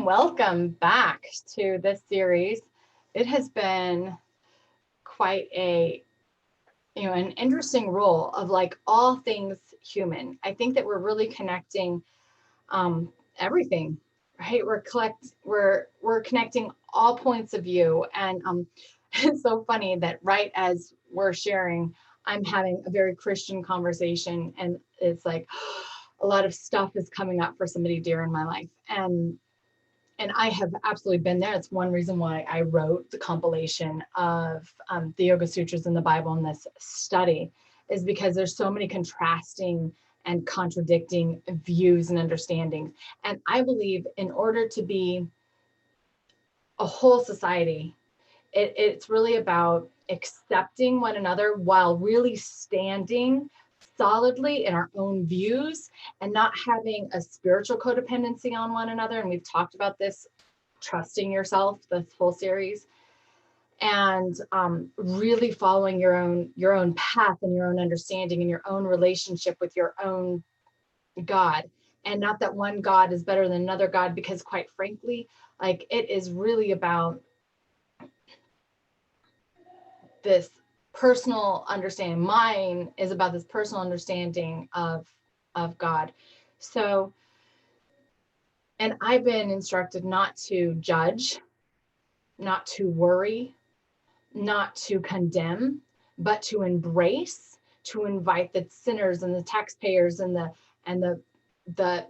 welcome back to this series. It has been quite an interesting role of like all things human. I think that we're really connecting everything, right? We're connecting all points of view, and it's so funny that right as we're sharing, I'm having a very Christian conversation, and it's like a lot of stuff is coming up for somebody dear in my life, and I have absolutely been there. It's one reason why I wrote the compilation of the Yoga Sutras in the Bible in this study, is because there's so many contrasting and contradicting views and understandings. And I believe in order to be a whole society, it's really about accepting one another while really standing solidly in our own views and not having a spiritual codependency on one another. And we've talked about this, trusting yourself, this whole series, and really following your own path and your own understanding and your own relationship with your own God. And not that one God is better than another God, because quite frankly, like, it is really about this personal understanding. Mine is about this personal understanding of God. So, and I've been instructed not to judge, not to worry, not to condemn, but to embrace, to invite the sinners and the taxpayers and the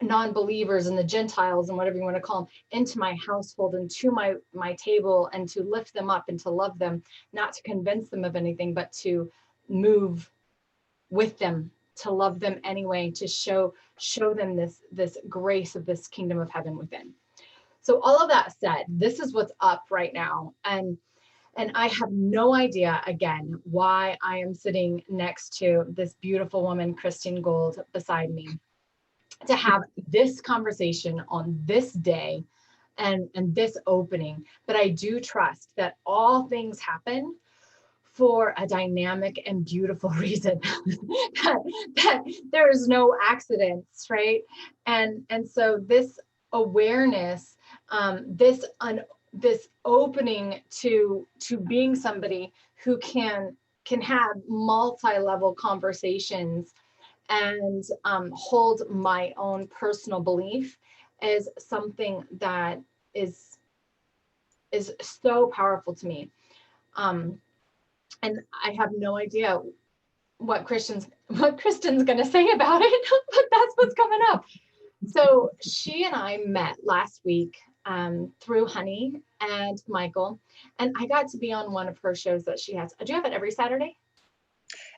non-believers and the Gentiles and whatever you want to call them into my household and to my table, and to lift them up and to love them, not to convince them of anything, but to move with them, to love them anyway, to show them this grace of this kingdom of heaven within. So all of that said, this is what's up right now. And I have no idea, again, why I am sitting next to this beautiful woman, Christine Gold, beside me, to have this conversation on this day and this opening. But I do trust that all things happen for a dynamic and beautiful reason, that there is no accidents, right? And so this awareness, this opening to being somebody who can have multi-level conversations and hold my own personal belief, is something that is so powerful to me. And I have no idea what Kristen's going to say about it, but that's what's coming up. So she and I met last week through Honey and Michael, and I got to be on one of her shows that she has. Do you have it every Saturday?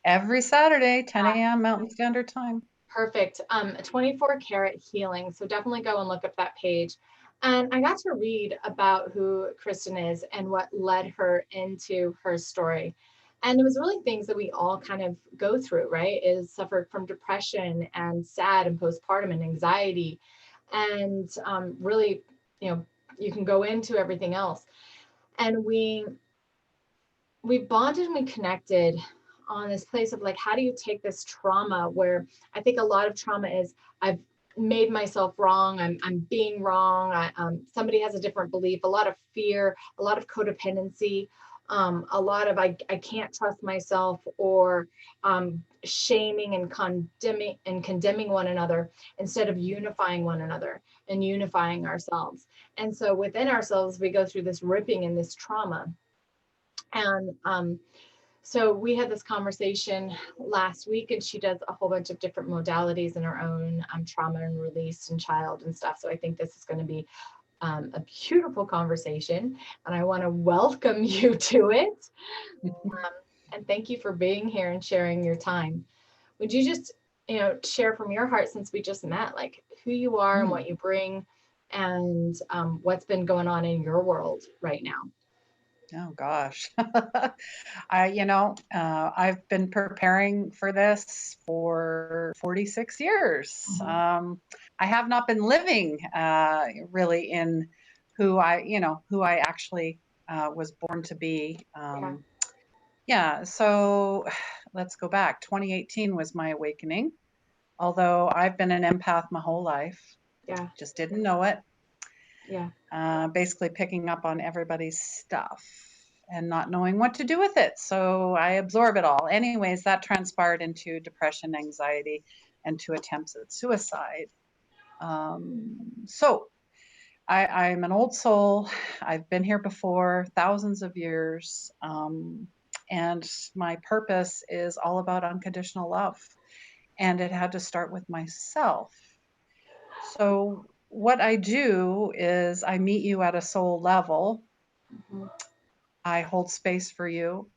Every Saturday, 10 a.m. Mountain Standard Time. Perfect. 24 Karat Healing. So definitely go and look up that page. And I got to read about who Kristen is and what led her into her story. And it was really things that we all kind of go through, right? Is suffered from depression and sad and postpartum and anxiety. And really, you can go into everything else. And we bonded and we connected on this place of like, how do you take this trauma, where I think a lot of trauma is, I've made myself wrong, I'm being wrong, somebody has a different belief, a lot of fear, a lot of codependency, a lot of I can't trust myself, or shaming and condemning one another instead of unifying one another and unifying ourselves. And so within ourselves, we go through this ripping and this trauma. And so we had this conversation last week, and she does a whole bunch of different modalities in her own trauma and release and child and stuff. So I think this is going to be a beautiful conversation, and I want to welcome you to it. And thank you for being here and sharing your time. Would you just, share from your heart, since we just met, like who you are and what you bring, and what's been going on in your world right now? Oh gosh. I've been preparing for this for 46 years. Mm-hmm. I have not been living really in who I actually was born to be. Yeah. Yeah, so let's go back. 2018 was my awakening, although I've been an empath my whole life, Yeah. just didn't know it. Yeah. basically picking up on everybody's stuff and not knowing what to do with it. So I absorb it all. Anyways, that transpired into depression, anxiety, and 2 attempts at suicide. So I'm an old soul. I've been here before, thousands of years. And my purpose is all about unconditional love. And it had to start with myself. So, what I do is I meet you at a soul level. Mhm. I hold space for you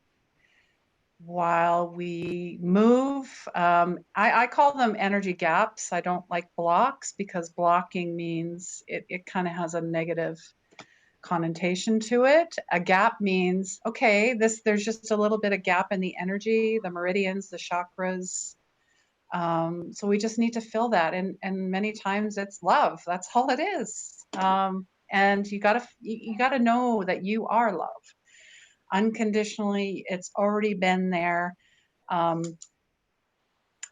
while we move. I call them energy gaps. I don't like blocks because blocking means it kind of has a negative connotation to it. A gap means, okay, there's just a little bit of gap in the energy, the meridians, the chakras. So we just need to fill that, and many times it's love. That's all it is. And you gotta know that you are love unconditionally. It's already been there. Um,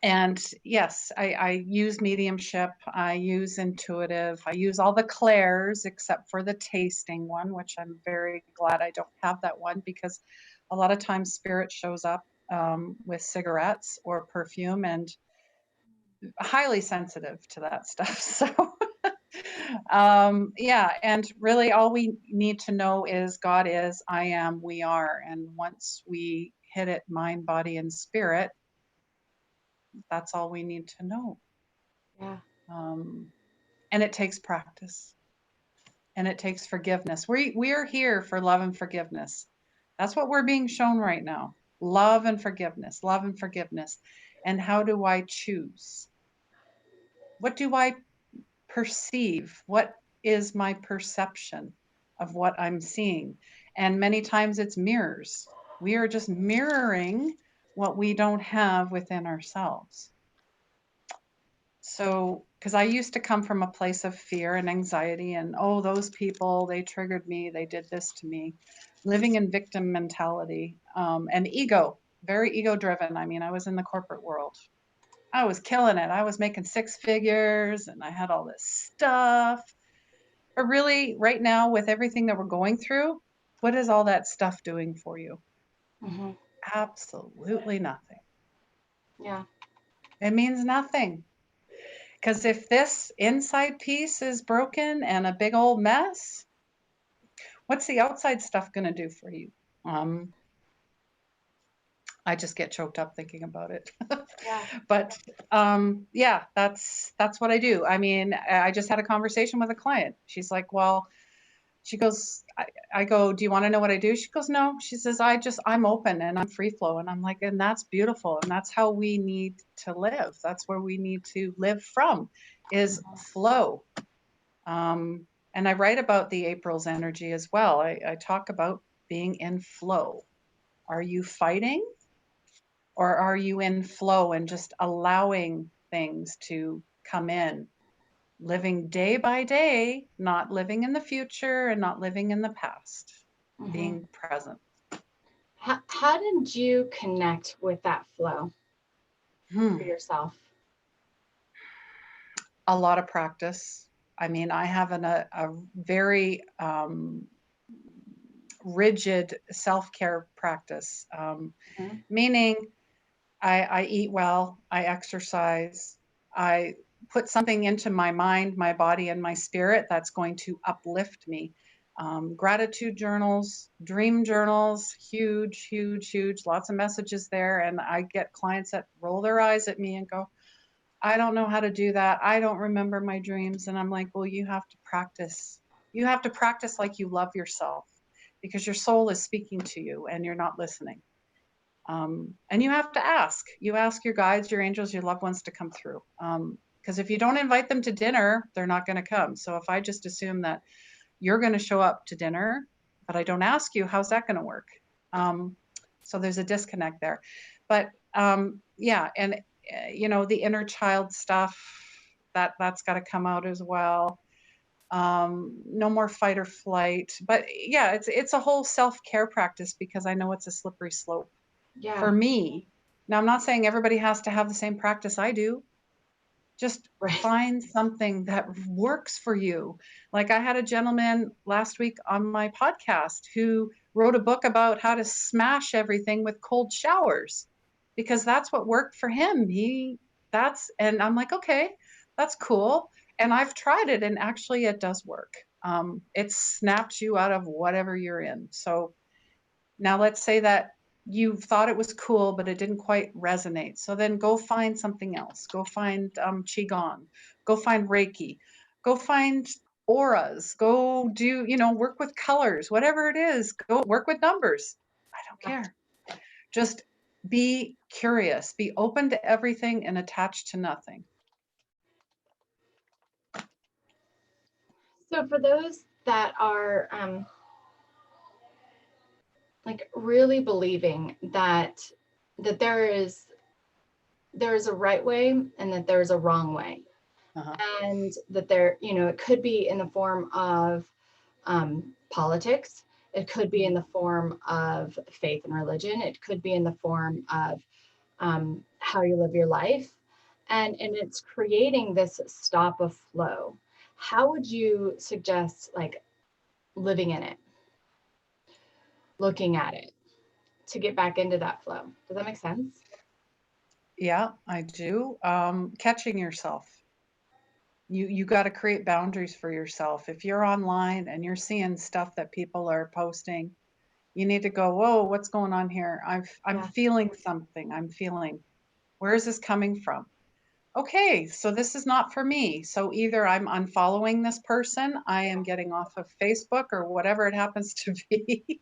and yes, I use mediumship, I use intuitive, I use all the clairs except for the tasting one, which I'm very glad I don't have that one because a lot of times spirit shows up with cigarettes or perfume and highly sensitive to that stuff. So, yeah, and really all we need to know is God is, I am, we are. And once we hit it mind, body, and spirit, that's all we need to know. Yeah. Um, and it takes practice and it takes forgiveness. We are here for love and forgiveness. That's what we're being shown right now. Love and forgiveness, love and forgiveness. And how do I choose? What do I perceive? What is my perception of what I'm seeing? And many times it's mirrors. We are just mirroring what we don't have within ourselves. So, because I used to come from a place of fear and anxiety, and oh, those people, they triggered me, they did this to me, living in victim mentality and ego, very ego driven. I mean, I was in the corporate world. I was killing it. I was making 6 figures and I had all this stuff. But really, right now, with everything that we're going through, what is all that stuff doing for you? Hmm. Absolutely nothing. Yeah. It means nothing. Because if this inside piece is broken and a big old mess, what's the outside stuff going to do for you? Um, I just get choked up thinking about it. Yeah. But yeah, that's what I do. I mean, I just had a conversation with a client. She's like, well, she goes, I go, do you want to know what I do? She goes, no. She says, I'm open and I'm free flow. And I'm like, and that's beautiful. And that's how we need to live. That's where we need to live from is Mhm. flow. And I write about the April's energy as well. I talk about being in flow. Are you fighting or are you in flow and just allowing things to come in? Living day by day, not living in the future and not living in the past, Mhm. being present. How did you connect with that flow for Hmm. yourself? A lot of practice. I mean, I have a very rigid self care practice, Mhm. meaning I eat well, I exercise, I put something into my mind, my body, and my spirit that's going to uplift me. Gratitude journals, dream journals, huge, huge, huge, lots of messages there. And I get clients that roll their eyes at me and go, I don't know how to do that. I don't remember my dreams. And I'm like, well, you have to practice. You have to practice like you love yourself because your soul is speaking to you and you're not listening. And you have to ask. You ask your guides, your angels, your loved ones to come through. Because if you don't invite them to dinner, they're not going to come. So if I just assume that you're going to show up to dinner, but I don't ask you, how's that going to work? Um, so there's a disconnect there. But yeah, and the inner child stuff that's got to come out as well. No more fight or flight. But yeah, it's a whole self care practice because I know it's a slippery slope for Yeah. me. Now, I'm not saying everybody has to have the same practice I do. Just Right. find something that works for you. Like I had a gentleman last week on my podcast who wrote a book about how to smash everything with cold showers because that's what worked for him. And I'm like, okay, that's cool. And I've tried it and actually it does work. It snaps you out of whatever you're in. So now let's say that you thought it was cool, but it didn't quite resonate. So then go find something else. Go find qigong. Go find Reiki. Go find auras. Go do, work with colors, whatever it is. Go work with numbers. I don't Yeah. care. Just be curious. Be open to everything and attached to nothing. So for those that are like really believing that there is a right way and that there is a wrong way, Uh-huh. and that there, it could be in the form of politics, it could be in Mhm. the form of faith and religion, it could be in the form of how you live your life, and it's creating this stop of flow. How would you suggest like living in it, looking at it, to get back into that flow? Does that make sense? Yeah, I do. Catching yourself. You got to create boundaries for yourself. If you're online and you're seeing stuff that people are posting, you need to go, whoa, what's going on here? I'm Yeah. feeling something. I'm feeling, where is this coming from? Okay, so this is not for me. So either I'm unfollowing this person, I am getting off of Facebook or whatever it happens to be.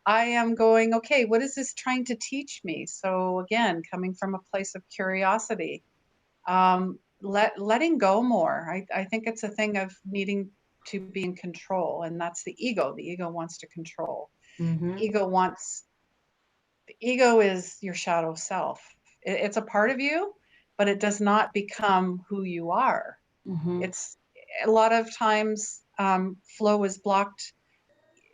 I am going, okay, what is this trying to teach me? So again, coming from a place of curiosity, letting go more. I think it's a thing of needing to be in control, and that's the ego. The ego wants to control. Mm-hmm. Ego wants the ego is your shadow self. It's a part of you, but it does not become who you are. Mm-hmm. It's a lot of times flow is blocked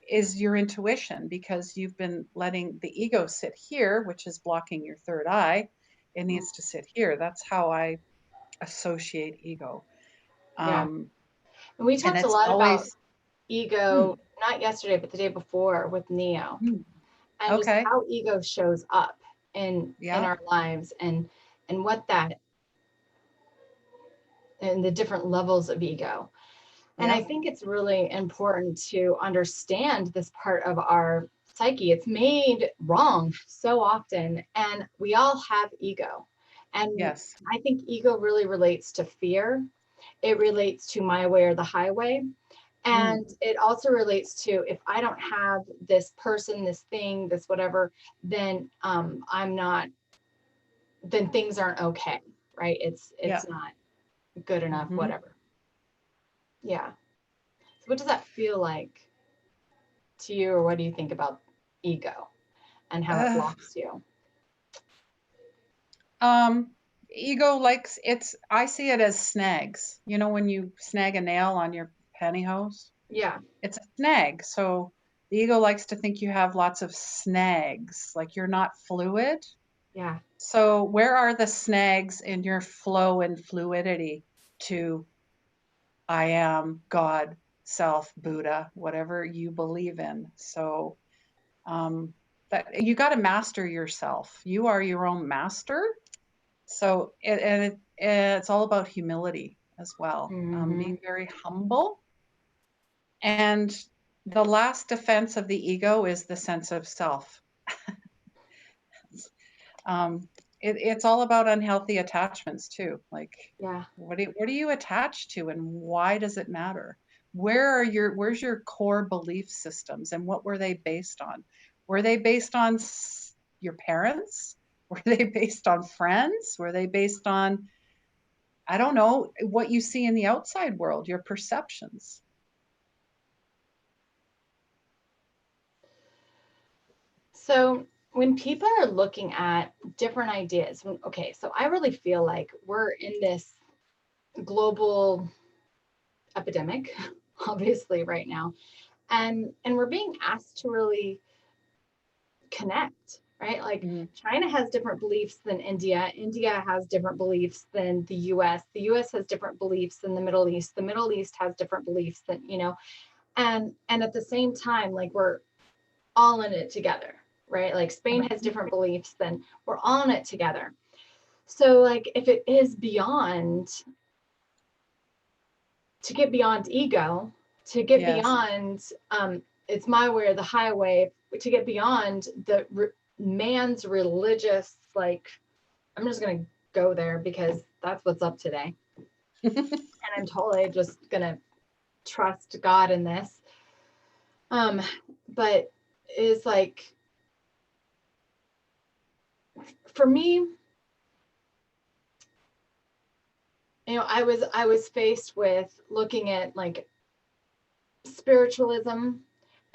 is your intuition because you've been letting the ego sit here, which is blocking your third eye. It needs to sit here. That's how I associate ego. Yeah. Um, And we and talked a it's lot about always, ego, hmm, not yesterday, but the day before with Neo, hmm, and just okay, how ego shows up in yeah, our lives, and what that, and the different levels of ego. And I yeah, think it's really important to understand this part of our psyche. It's made wrong so often, and we all have ego. And yes, I think ego really relates to fear. It relates to my way or the highway. hmm, And it also relates to, if I don't have this person, this thing, this whatever, then I'm not, then things aren't okay, right? yeah. It's not good enough, Hmm. whatever. Yeah. So what does that feel like to you, or what do you think about ego and how it Uh, blocks you? um, ego likes it's. I see it as snags. You know, when you snag a nail on your pantyhose, Yeah. it's a snag. So the ego likes to think you have lots of snags, like you're not fluid. Yeah. So where are the snags in your flow and fluidity to I am God, self, Buddha, whatever you believe in? So um, that you got to master yourself. You are your own master. So it's all about humility as well, Mm-hmm. being very humble. And the last defense of the ego is the sense of self. Um, it's all about unhealthy attachments too. Like, Yeah. what are you attached to, and why does it matter? Where's your core belief systems, and what were they based on? Were they based on your parents? Were they based on friends? Were they based on I don't know what you see in the outside world, your perceptions? So when people are looking at different ideas, okay, so I really feel like we're in this global epidemic, obviously, right now, and we're being asked to really connect, right? Like Mm-hmm. China has different beliefs than India. India has different beliefs than the US. The US has different beliefs than the Middle East. The Middle East has different beliefs than, and at the same time, like we're all in it together, right? Like Spain has different beliefs than we're all in it together. So like if it is beyond to get beyond ego, to get Yes. beyond it's my way or the highway, to get beyond the man's religious, like, I'm just going to go there because that's what's up today. And I'm totally just going to trust God in this. But it's like, for me, I was faced with looking at like spiritualism,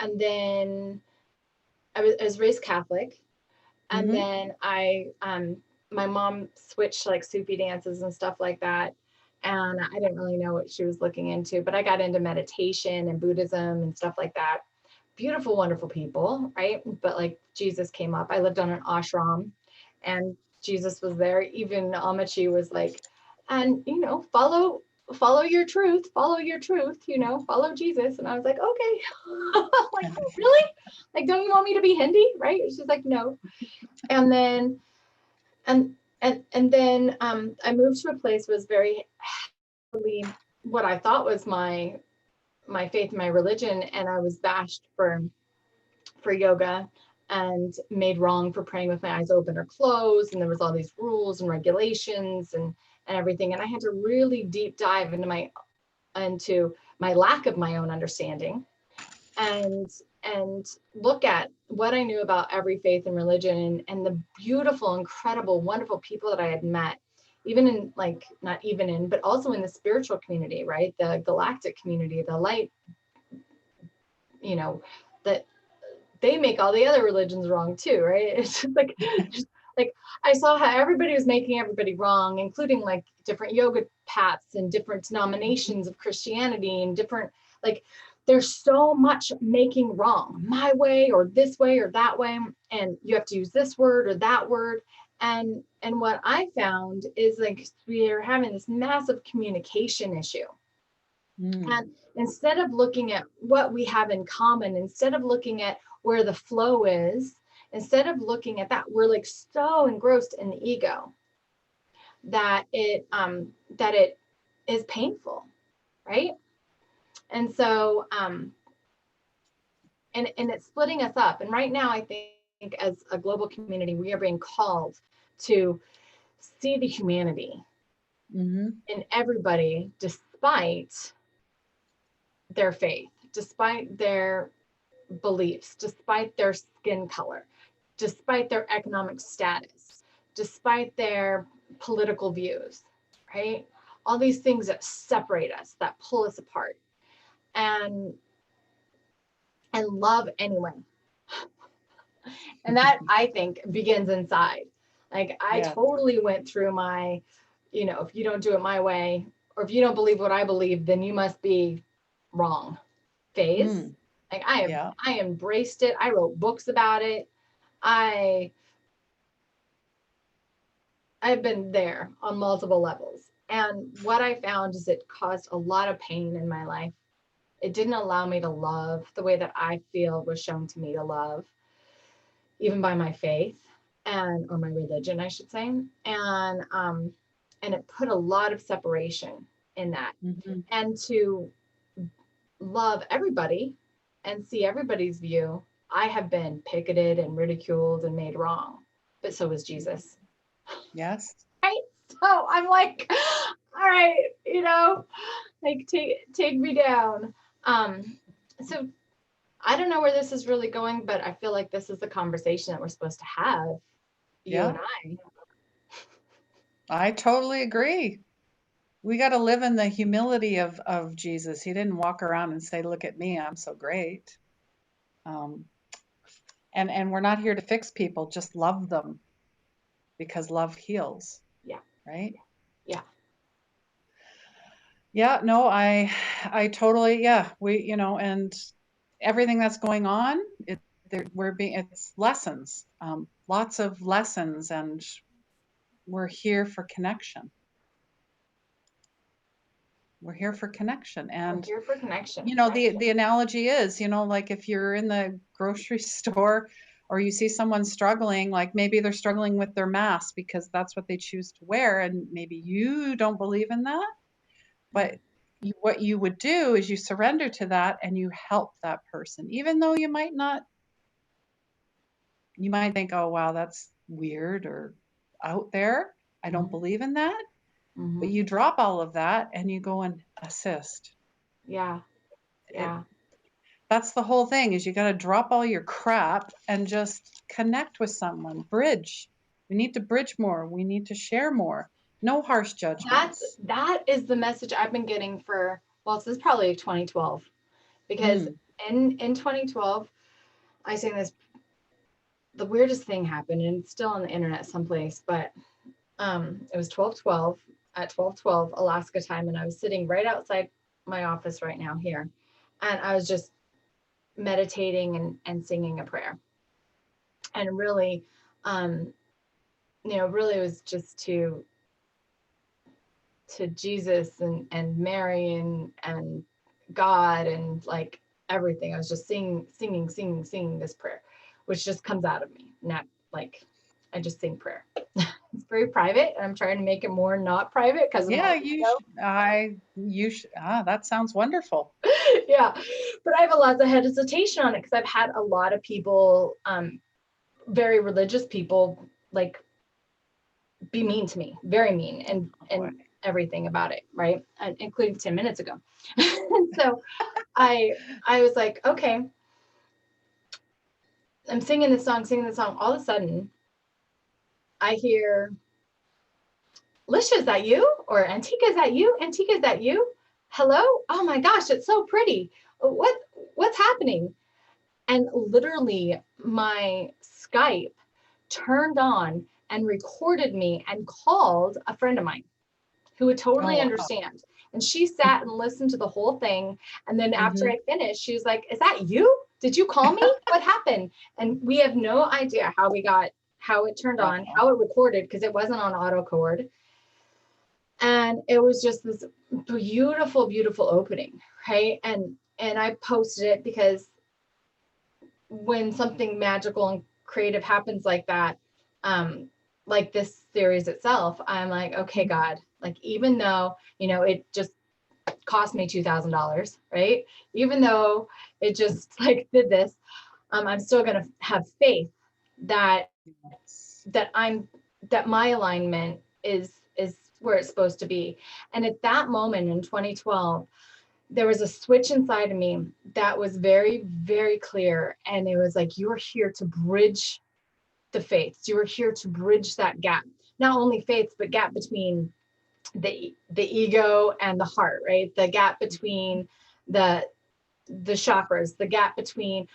and then I was raised Catholic, and Mm-hmm. then my mom switched to like Sufi dances and stuff like that, and I didn't really know what she was looking into, but I got into meditation and Buddhism and stuff like that. Beautiful, wonderful people, right? But like Jesus came up. I lived on an ashram, and Jesus was there. Even Amachi was like, and follow your truth, follow Jesus. And I was like, okay. Like, really? Like, don't you want me to be Hindi? Right? She's like, no. And then and then I moved to a place that was very heavily what I thought was my faith, my religion, and I was bashed for yoga and made wrong for praying with my eyes open or closed, and there was all these rules and regulations and everything, and I had to really deep dive into my lack of my own understanding, and and look at what I knew about every faith and religion, and the beautiful, incredible, wonderful people that I had met, even in, like, not even in, but also in the spiritual community, right? The galactic community, the light, you know, that they make all the other religions wrong too, right? It's just like I saw how everybody was making everybody wrong, including like different yoga paths and different denominations of Christianity and different, like, there's so much making wrong, my way or that way, and you have to use this word or that word. And what I found is like we are having this massive communication issue. Mm. And instead of looking at what we have in common, instead of looking at where the flow is, instead of looking at that, we're like so engrossed in the ego that it is painful, right? And so and it's splitting us up. And right now, I think as a global community, we are being called to see the humanity Mm-hmm. in everybody, despite their faith, despite their beliefs, despite their skin color, despite their economic status, despite their political views, right? All these things that separate us, that pull us apart, and and love anyway. And that, I think, begins inside. Like, I Yeah. totally went through my, if you don't do it my way, or if you don't believe what I believe, then you must be wrong phase. Mm. Like, I have Yeah. I embraced it. I wrote books about it. I I've been there on multiple levels. And what I found is it caused a lot of pain in my life. It didn't allow me to love the way that I feel was shown to me to love, even by my faith, or my religion, I should say. And it put a lot of separation in that. Mm-hmm. And to love everybody and see everybody's view, I have been picketed and ridiculed and made wrong. But so was Jesus. Yes. Right? So I'm like, all right, like take me down. So I don't know where this is really going, but I feel like this is the conversation that we're supposed to have, you Yeah. and I. I totally agree. We got to live in the humility of Jesus. He didn't walk around and say, "Look at me, I'm so great." Um, and we're not here to fix people, just love them because love heals, Yeah, right? yeah, Yeah, no, I totally, yeah, we, and everything that's going on, it's we're being, it's lessons, lots of lessons, and we're here for connection. We're here for connection. We're And here for connection. you know, the analogy is, you know, like if you're in the grocery store or you see someone struggling, like maybe they're struggling with their mask because that's what they choose to wear, and maybe you don't believe in that, but what you would do is you surrender to that and you help that person, even though you might not, you might think, oh, wow, that's weird or out there. I don't Mm-hmm. believe in that. But Mm-hmm. you drop all of that and you go and assist. Yeah. It, Yeah. that's the whole thing, is you got to drop all your crap and just connect with someone, bridge. We need to bridge more. We need to share more. No harsh judgments. That is the message I've been getting for, well, since probably 2012, because Mm. in 2012, I say this, the weirdest thing happened, and it's still on the internet someplace, but it was 12:12 at 12:12 Alaska time, and I was sitting right outside my office right now here, and I was just meditating and singing a prayer, and really, um, really it was just to Jesus and Mary and God and like everything. I was just singing this prayer, which just comes out of me. Not like I just sing prayer. It's very private, and I'm trying to make it more not private because of my Yeah, ego. that sounds wonderful. Yeah, but I have a lot of hesitation on it because I've had a lot of people, very religious people, like be mean to me, very mean, Oh, boy. and everything about it, right? And including 10 minutes ago. And so I I was like, okay, I'm singing the song. All of a sudden, I hear, Lisha, is that you? Or Antika, is that you? Antika, is that you? Hello? Oh my gosh, it's so pretty. What's happening? And literally my Skype turned on and recorded me and called a friend of mine who would Oh, totally wow. understand. And she sat and listened to the whole thing. And then after Hmm. I finished, she was like, is that you? Did you call me? What happened? And we have no idea how it turned on, Wow. how it recorded, because it wasn't on auto cord. And it was just this beautiful, beautiful opening, right? And I posted it because when something magical and creative happens like that, like this series itself, I'm like, okay, God, like even though it just cost me $2,000, right? Even though it just like did this, I'm still gonna have faith that Yes. that I'm that my alignment is where it's supposed to be. And at that moment in 2012, there was a switch inside of me that was very, very clear. And it was like, you are here to bridge the faiths. You are here to bridge that gap. Not only faiths, but gap between the ego and the heart, right? The gap between the the chakras, the gap between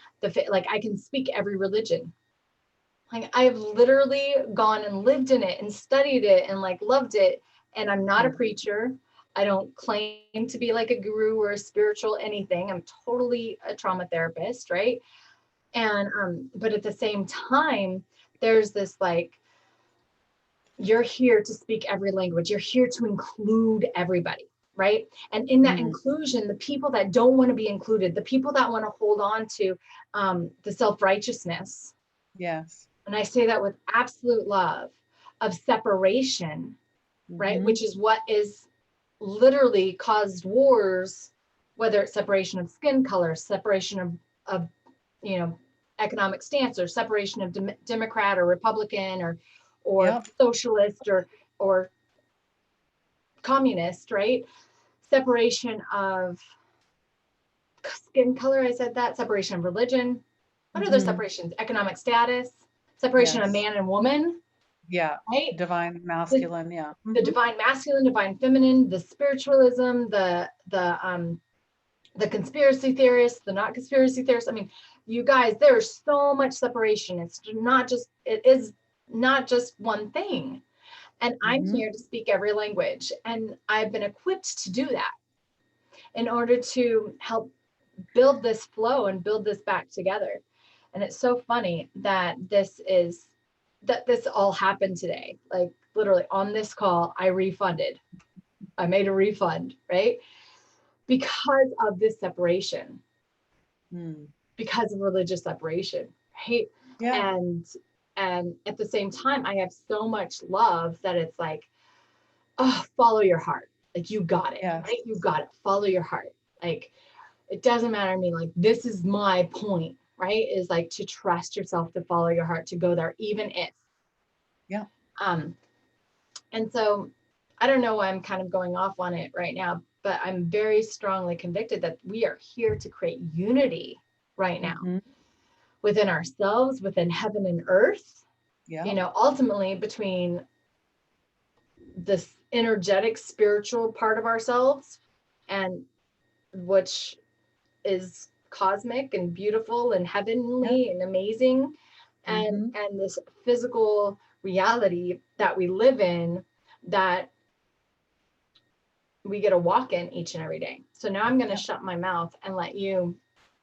like I can speak every religion. Like I've literally gone and lived in it and studied it and like loved it. And I'm not a Mhm. preacher. I don't claim to be like a guru or a spiritual anything. I'm totally a trauma therapist, right? And but at the same time, there's this like, you're here to speak every language. You're here to include everybody, right? And in that Mm. inclusion, the people that don't want to be included, the people that want to hold on to the self-righteousness, Yes. and I say that with absolute love, of separation, right? Hmm. Which is what is literally caused wars, whether it's separation of skin color, separation of you know, economic stance, or separation of Democrat or Republican or Yep. socialist or communist, right? Separation of skin color, I said that, separation of religion. What are the Hmm. separations? Economic status, separation of Yes. man and woman, Yeah. right? Divine The, masculine. Yeah. the Hmm. divine masculine, divine feminine, the spiritualism, the conspiracy theorists, the not conspiracy theorists. I mean, you guys, there's so much separation. It is not just one thing. And I'm Hmm. here to speak every language. And I've been equipped to do that in order to help build this flow and build this back together. And it's so funny that this all happened today. Like literally on this call, I made a refund, right? Because of this separation, Mm. because of religious separation, right? Yeah. And and at the same time, I have so much love that it's like, oh, follow your heart. Like you got it, Yes. right? You got it. Follow your heart. Like it doesn't matter to me. Like this is my point, right? Is like to trust yourself, to follow your heart, to go there, even if. Yeah. Um, and so I don't know why I'm kind of going off on it right now, but I'm very strongly convicted that we are here to create unity right now Hmm. within ourselves, within heaven and earth, Yeah. ultimately between this energetic spiritual part of ourselves and which is cosmic and beautiful and Yeah. heavenly and amazing, Hmm. and this physical reality that we live in, that we get to walk in each and every day. So now I'm going to Yeah. shut my mouth and let you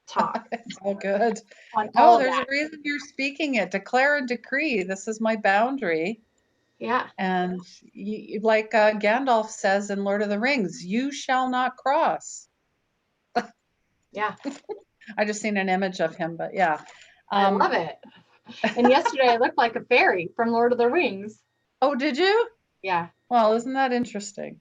talk It's all good. on No, all of there's a that. reason you're speaking it. Declare and decree. This is my boundary. Yeah. And like Gandalf says in Lord of the Rings, you shall not cross. Yeah. I just seen an image of him, but yeah. I love Um, it. And yesterday I looked like a fairy from Lord of the Rings. oh, did you? Yeah. Well, isn't that interesting?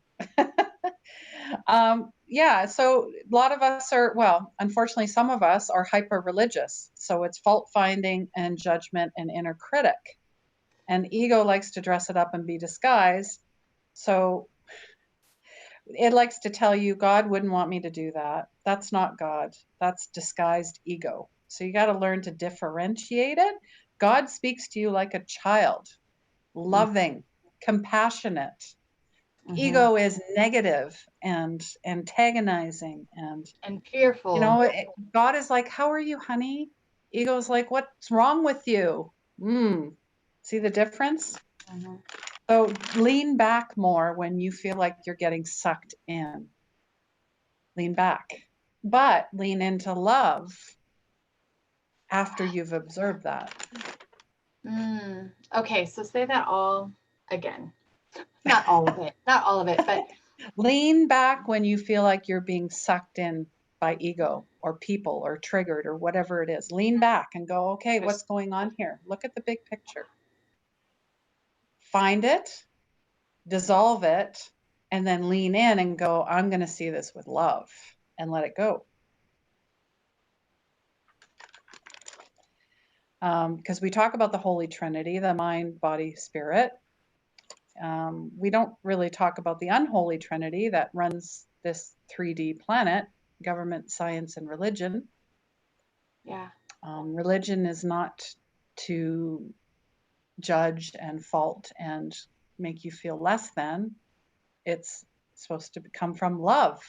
Yeah, so a lot of us are, well, unfortunately, some of us are hyper religious. So it's fault finding and judgment and inner critic. And ego likes to dress it up and be disguised. So it likes to tell you, God wouldn't want me to do that. That's not God. That's disguised ego. So you got to learn to differentiate it. God speaks to you like a child, loving, compassionate. Mm-hmm. Ego is negative and antagonizing, and And fearful. God is like, how are you, honey? Ego is like, what's wrong with you? See the difference? Mm-hmm. So lean back more when you feel like you're getting sucked in. Lean back, but lean into love after you've observed that. Okay, so say that all again. Not all of it. Not all of it, but Lean back when you feel like you're being sucked in by ego or people or triggered or whatever it is. Lean back and go, okay, what's going on here? Look at the big picture. Find it, dissolve it, and then lean in and go, I'm going to see this with love and let it go. Because we talk about the Holy Trinity, the mind, body, spirit. We don't really talk about the unholy Trinity that runs this 3D planet, government, science, and religion. yeah. Religion is not to judge and fault and make you feel less than. It's supposed to come from love.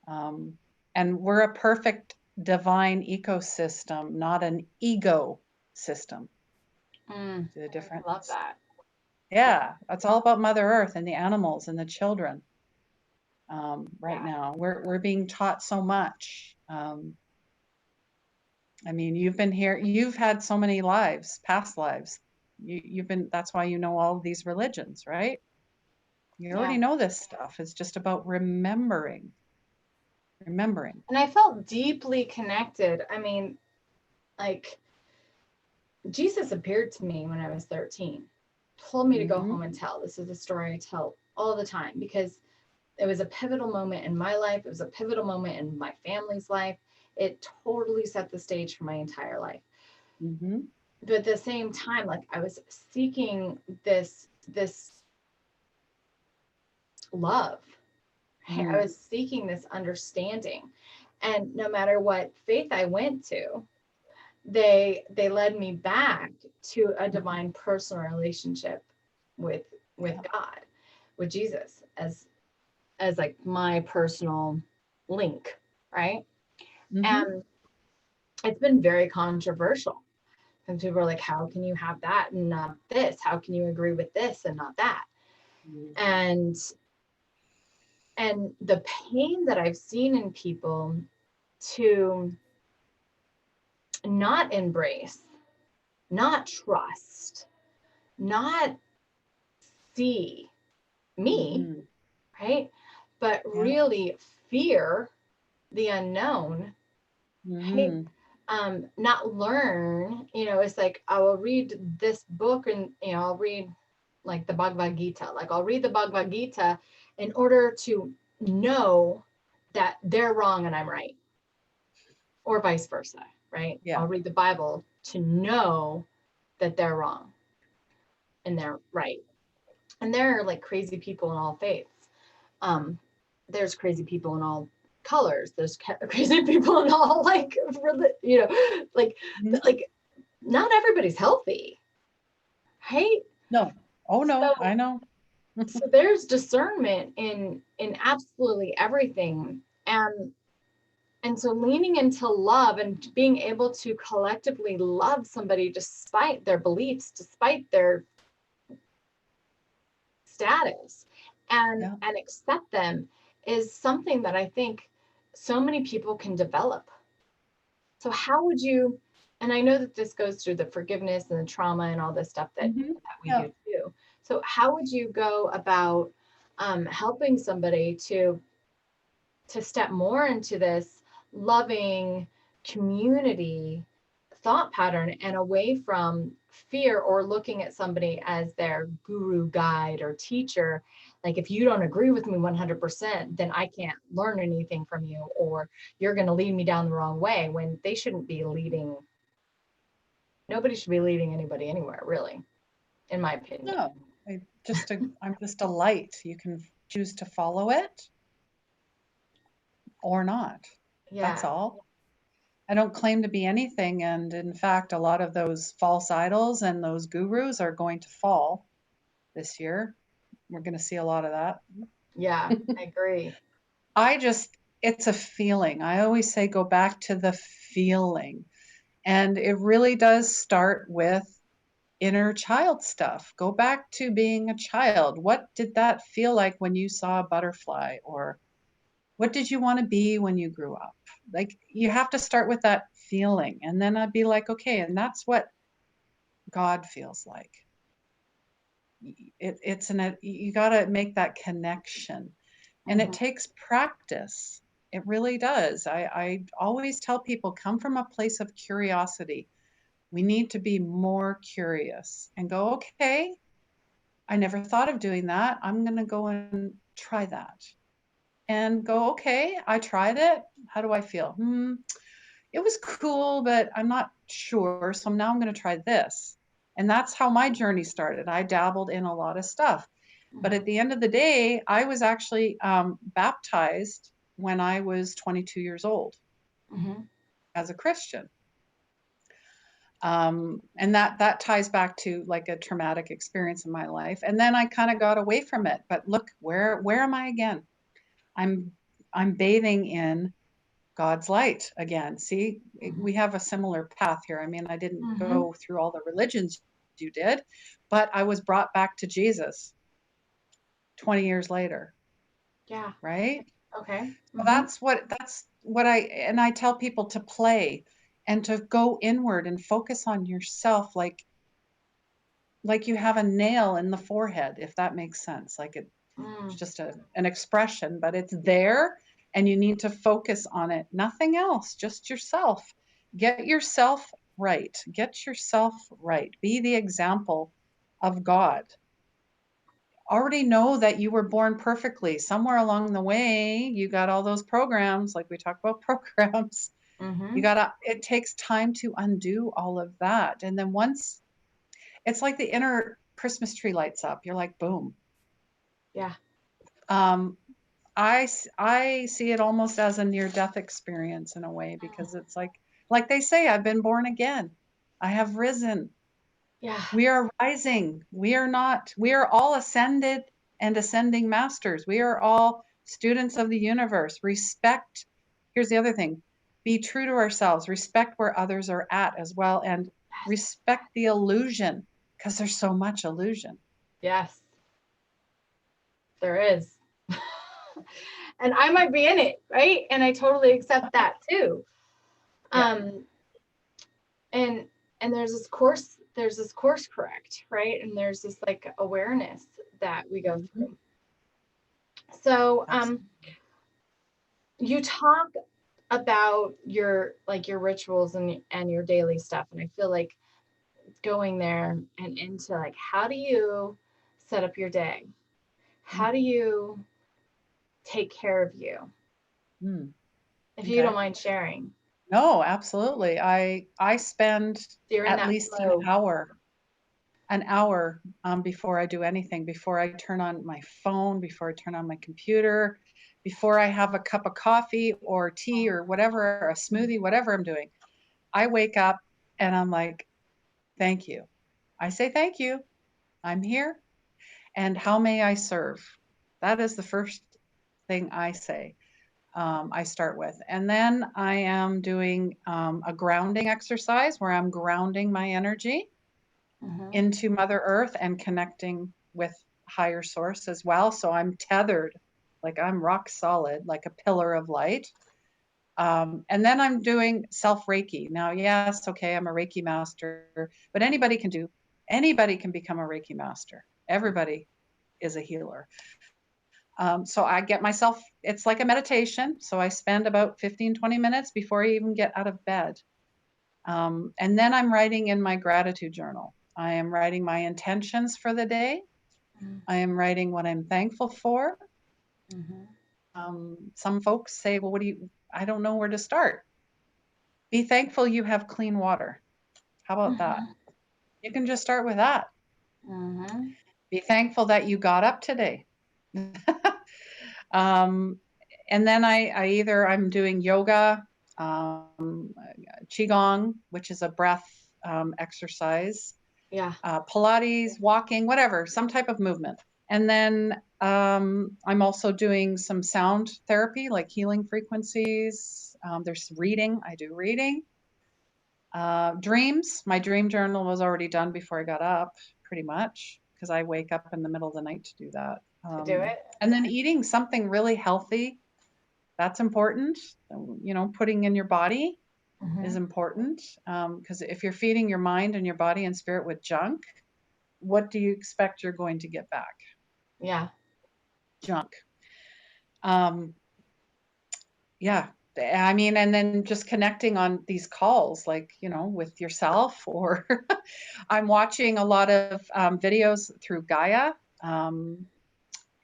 Um, and we're a perfect divine ecosystem, not an ego system. See the I love difference? that. Yeah, it's all about Mother Earth and the animals and the children. Right Yeah. now, we're being taught so much. I mean, you've been here, you've had so many lives, past lives. You've been, that's why you know all of these religions, right? You already Yeah. know this stuff. It's just about remembering, remembering. And I felt deeply connected. I mean, like Jesus appeared to me when I was 13, told me to go Mm-hmm. home and tell. This is a story I tell all the time because it was a pivotal moment in my life. It was a pivotal moment in my family's life. It totally set the stage for my entire life. Mm-hmm. But at the same time, like I was seeking this love. I Mm. was seeking this understanding. And no matter what faith I went to, they led me back to a divine personal relationship with Yeah. God, with Jesus as like my personal link, right? Mm-hmm. And it's been very controversial. And people are like, how can you have that and not this? How can you agree with this and not that? Mm-hmm. And the pain that I've seen in people to not embrace, not trust, not see me, Mhm. right? But Yeah. really fear the unknown, right? Mhm. Not learn, it's like I will read this book and, I'll read like the Bhagavad Gita. Like I'll read the Bhagavad Gita in order to know that they're wrong and I'm right, or vice versa, right? Yeah. I'll read the Bible to know that they're wrong and they're right. And there are like crazy people in all faiths. Um, there's crazy people in all colors. There's crazy people in all like, like Mhm. like not everybody's healthy, right? No. Oh, no, So I know. so there's discernment in absolutely everything. And so leaning into love and being able to collectively love somebody despite their beliefs, despite their status, Yeah. and accept them is something that I think so many people can develop. So how would you, and I know that this goes through the forgiveness and the trauma and all this stuff Mhm. that we Yeah. do too. So how would you go about helping somebody to step more into this loving community thought pattern and away from fear or looking at somebody as their guru, guide, or teacher? Like, if you don't agree with me 100%, then I can't learn anything from you, or you're going to lead me down the wrong way, when they shouldn't be leading. Nobody should be leading anybody anywhere, really, in my opinion. No. I'm just a light. You can choose to follow it or not. That's Yeah. all. I don't claim to be anything, and in fact, a lot of those false idols and those gurus are going to fall this year. We're going to see a lot of that. Yeah, I agree. I just it's a feeling. I always say go back to the feeling. And it really does start with inner child stuff. Go back to being a child. What did that feel like when you saw a butterfly? Or what did you want to be when you grew up? Like, you have to start with that feeling. And then I'd be like, okay, and that's what God feels like. You got to make that connection. And it Mm-hmm. takes practice. It really does. I always tell people, come from a place of curiosity. We need to be more curious and go, okay, I never thought of doing that. I'm going to go and try that. And go, okay, I tried it. How do I feel? It was cool, but I'm not sure. So now I'm going to try this. And that's how my journey started. I dabbled in a lot of stuff. But Mm-hmm. at the end of the day, I was actually baptized when I was 22 years old Mm-hmm. as a Christian. And that ties back to like a traumatic experience in my life. And then I kind of got away from it. But look, where am I again? I'm I'm bathing in God's light again. See, Mm-hmm. we have a similar path here. I mean, I didn't Mm-hmm. go through all the religions you did, but I was brought back to Jesus 20 years later, Yeah. right? Okay. So Mm-hmm. that's what I tell people to play and to go inward and focus on yourself, like you have a nail in the forehead, if that makes sense. Like it's Mm. just an expression, but it's there and you need to focus on it. Nothing else, just yourself. Get yourself right. Get yourself right. Be the example of God. Already know that you were born perfectly. Somewhere along the way, you got all those programs, like we talk about programs. You Mm-hmm. gotta, it takes time to undo all of that. And then once it's like the inner Christmas tree lights up, you're like, boom. Yeah. Um, I see it almost as a near death experience in a way because it's like they say, I've been born again. I have risen. Yeah. We are rising. We are not, we are all ascended and ascending masters. We are all students of the universe. Respect. Here's the other thing, be true to ourselves, respect where others are at as well, and Yes. respect the illusion because there's so much illusion. Yes, there is. And I might be in it, right? And I totally accept that too. Yeah. Um, and there's this course correct, right? And there's this like awareness that we go Mhm. through. So Absolutely. you talk about your rituals and your daily stuff, and I feel like going there and into like, how do you set up your day? Mm, How do you take care of you? mm, If you don't okay. mind sharing. No, absolutely. I spend So you're in at that least flow. an hour, before I do anything, before I turn on my phone, before I turn on my computer, before I have a cup of coffee or tea or whatever, a smoothie, whatever I'm doing. I wake up and I'm like, "Thank you." I say, "Thank you. I'm here, and how may I serve?" That is the first thing I say, I start with. And then I am doing, a grounding exercise where I'm grounding my energy Mm-hmm. into Mother Earth and connecting with higher source as well. So I'm tethered, like I'm rock solid, like a pillar of light. And then I'm doing self Reiki. Now, yes, okay, I'm a Reiki master, but anybody can become a Reiki master. Everybody is a healer. So I get myself, it's like a meditation. So I spend about 15, 20 minutes before I even get out of bed. And then I'm writing in my gratitude journal. I am writing my intentions for the day. I am writing what I'm thankful for. Mm-hmm. Some folks say, well, I don't know where to start. Be thankful you have clean water. How about that? Mm-hmm. You can just start with that. Mm-hmm. Be thankful that you got up today. um, and then I'm doing yoga, qigong, which is a breath, exercise, Yeah. Pilates, walking, whatever, some type of movement. And then I'm also doing some sound therapy, like healing frequencies. There's reading. I do reading. Dreams. My dream journal was already done before I got up, pretty much, because I wake up in the middle of the night to do that. To do it. And then eating something really healthy. That's important. Putting in your body is Mm-hmm. important, because if you're feeding your mind and your body and spirit with junk, what do you expect you're going to get back? Yeah. Junk. Um, yeah. I mean, and then just connecting on these calls, like, with yourself, or I'm watching a lot of videos through Gaia. Um,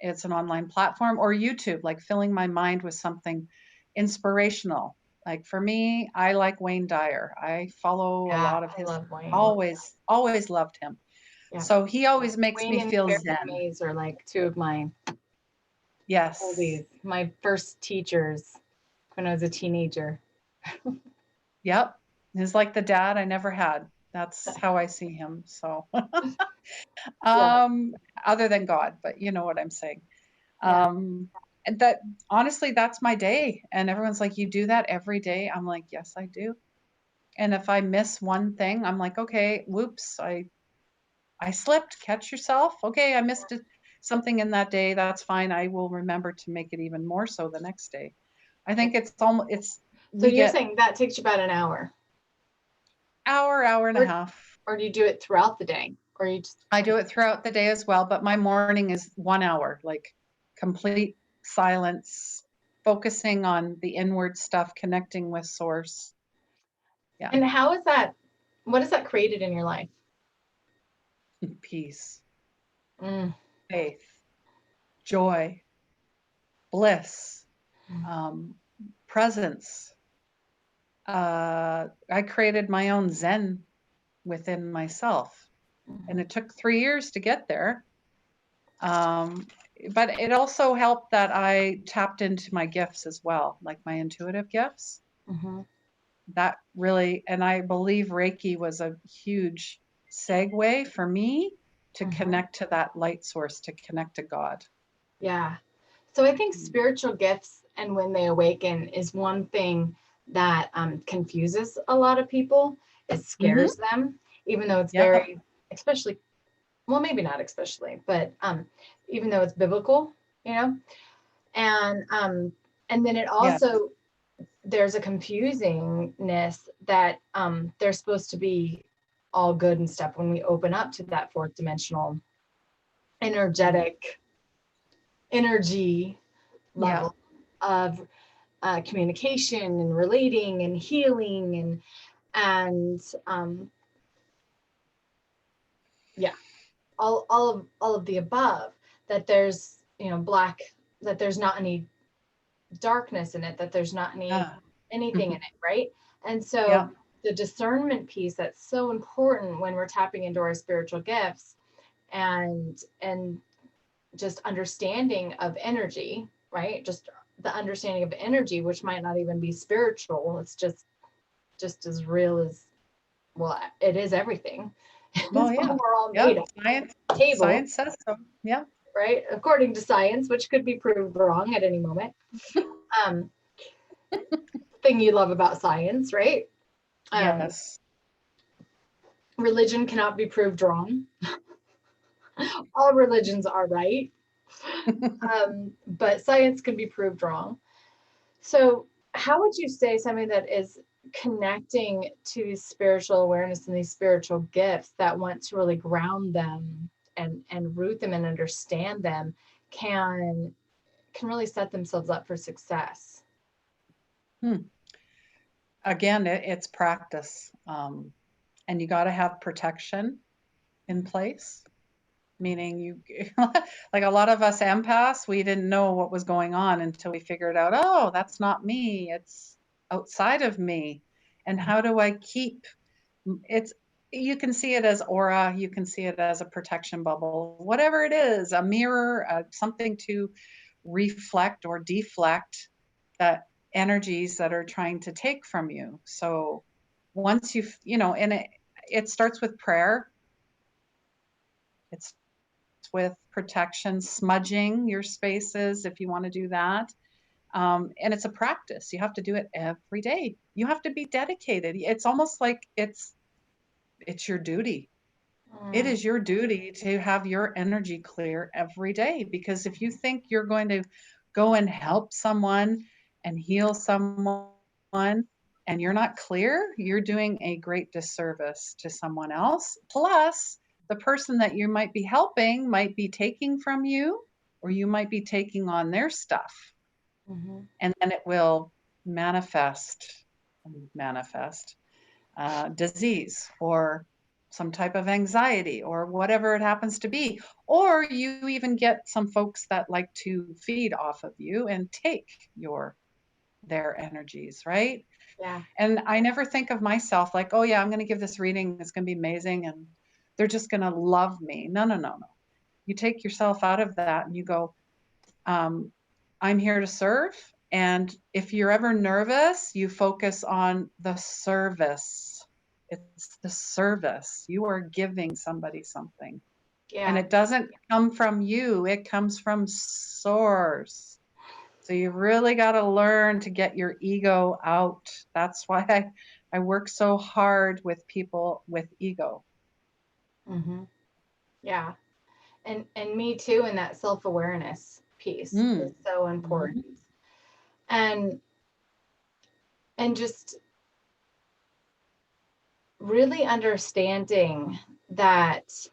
it's an online platform, or YouTube, like filling my mind with something inspirational. Like for me, I like Wayne Dyer. I follow a Yeah. lot of I his, love Wayne. always loved him. Yeah. So he always makes Wayne me and feel Fairy zen. Maze are like two of my Yes. oldies. My first teachers when I was a teenager. Yep. He's like the dad I never had. That's how I see him. So, Yeah. um, other than God, but you know what I'm saying. Yeah. And that honestly, that's my day. And everyone's like, you do that every day? I'm like, yes, I do. And if I miss one thing, I'm like, okay, whoops, I slipped. Catch yourself. Okay, I missed it, something in that day. That's fine. I will remember to make it even more so the next day. I think it's So we you're get saying that takes you about an hour, hour and a or half. or do you do it throughout the day, or you just I do it throughout the day as well, but my morning is 1 hour, like complete silence, focusing on the inward stuff, connecting with source. Yeah, and how is that? What has that created in your life? peace, Mm. faith, joy, bliss, um, presence. I created my own Zen within myself, and Mm-hmm. it took 3 years to get there. Um, but it also helped that I tapped into my gifts as well, like my intuitive gifts. Mm-hmm. That really, and I believe Reiki was a huge segue for me to Mm-hmm. connect to that light source, to connect to God. Yeah. So I think Mm. spiritual gifts and when they awaken is one thing that confuses a lot of people. It Mhm. scares them, even though it's Yep. very, especially, well, maybe not especially, but even though it's biblical, you know, and um, and then it Yes. also there's a confusingness that they're supposed to be all good and stuff when we open up to that fourth dimensional Mm. energetic energy Yeah. level of communication and relating and healing and yeah, all of the above. That there's, black, that there's not any darkness in it, that there's not Ah. anything in Mhm. it, right? And so Yeah. the discernment piece that's so important when we're tapping into our spiritual gifts and just understanding of energy, right? Just the understanding of energy, which might not even be spiritual. It's just as real as, well, it is everything. Oh, It's what yeah. we're all made Yeah. of. Science Table, science says so. Yeah. right? According to science, which could be proved wrong at any moment. Um, thing you love about science, right? Um, Yes. religion cannot be proved wrong. All religions are right, but science can be proved wrong. So, how would you say something that is connecting to spiritual awareness and these spiritual gifts that want to really ground them and root them and understand them can really set themselves up for success? Hmm. Again, it's practice. And you gotta have protection in place, meaning you like a lot of us empaths, we didn't know what was going on until we figured out, "Oh, that's not me, it's outside of me." And how do I keep it's you can see it as aura, you can see it as a protection bubble, whatever it is, a mirror, something to reflect or deflect that energies that are trying to take from you. So once and it starts with prayer, it's with protection, smudging your spaces if you want to do that. And it's a practice. You have to do it every day. You have to be dedicated. It's almost like it's your duty. It Mm, is your duty to have your energy clear every day, because if you think you're going to go and help someone and heal someone and you're not clear, you're doing a great disservice to someone else. Plus, the person that you might be helping might be taking from you, or you might be taking on their stuff. mhm, And then it will manifest, manifest disease or some type of anxiety or whatever it happens to be. Or you even get some folks that like to feed off of you and take their energies, right? yeah. And I never think of myself like, oh yeah, I'm going to give this reading, it's going to be amazing and they're just going to love me. No, no, no, no. You take yourself out of that and you go, um, I'm here to serve. And if you're ever nervous, you focus on the service. It's the service. You are giving somebody something. And Yeah. it doesn't come from you, it comes from source. So you really got to learn to get your ego out. That's why I work so hard with people with ego. Hmm. Yeah. And me too, and that self-awareness piece is Mm. so Mhm. important. And just really understanding that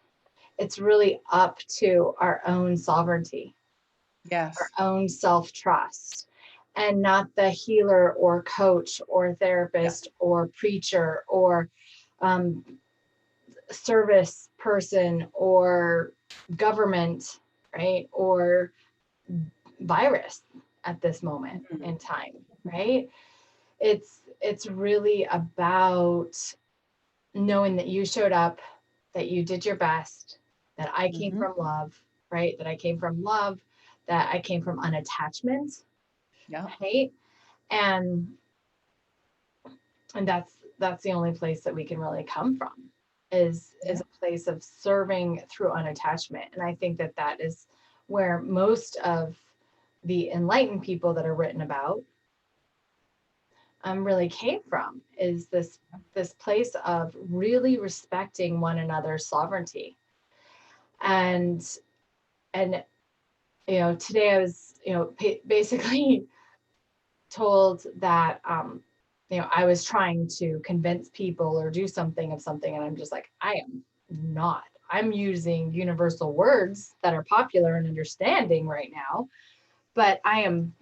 it's really up to our own sovereignty, our Yes. own self-trust, and not the healer or coach or Yeah. therapist or preacher or um, service person or government, right? Or virus at this moment Mhm. in time, right? It's really about knowing that you showed up, that you did your best, that I came Mhm. from love, right? That I came from love, that I came from unattachment, Yeah. right? And and that's the only place that we can really come from is Yeah. a place of serving through unattachment. And I think that that is where most of the enlightened people that are written about really came from, is this place of really respecting one another's sovereignty. And today I was basically told that I was trying to convince people or do something of something, and I'm just like, I am not. I'm using universal words that are popular and understanding right now, but I am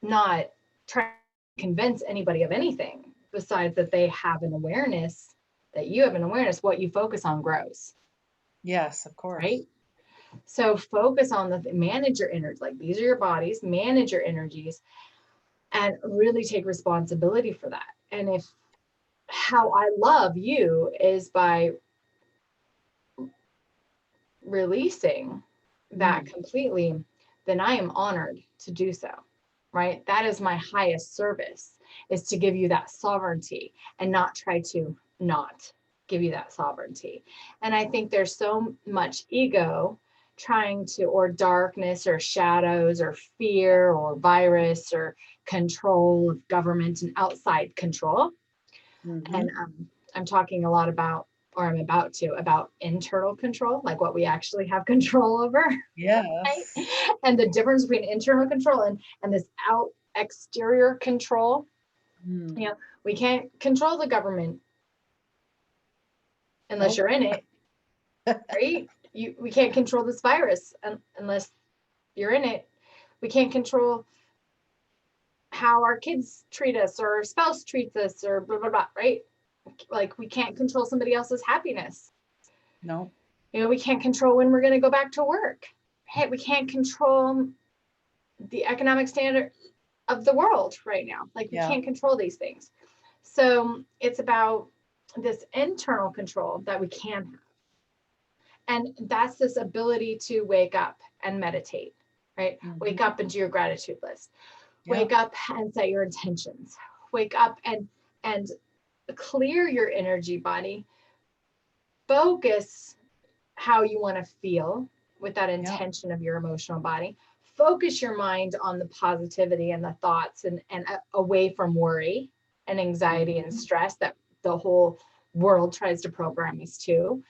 not trying to convince anybody of anything besides that they have an awareness, that you have an awareness. What you focus on grows, Yes, of right? course. So focus on manage your energies. Like, these are your bodies, manage your energies, and really take responsibility for that. And if how I love you is by releasing that Mm, completely, then I am honored to do so, right? That is my highest service, is to give you that sovereignty and not try to not give you that sovereignty. And I think there's so much ego trying to, or darkness or shadows or fear or virus or control of government and outside control. And mhm. I'm talking a lot about, or I'm about to, about internal control, like what we actually have control over, right? Yes. And the difference between internal control and this out exterior control. Mm. We can't control the government unless Nope. you're in it, right? We can't control this virus unless you're in it. We can't control how our kids treat us or our spouse treats us or blah blah blah, right? Like, we can't control somebody else's happiness. Nope. We can't control when we're going to go back to work. Hey, we can't control the economic standard of the world right now. Like, we Yeah. can't control these things. So it's about this internal control that we can have. And that's this ability to wake up and meditate, right? Wake Mhm. up and do your gratitude list. Yeah. Wake up and set your intentions. Wake up and clear your energy body. Focus how you want to feel with that Yeah. intention of your emotional body. Focus your mind on the positivity and the thoughts, and away from worry and anxiety and Mhm. stress that the whole world tries to program us to.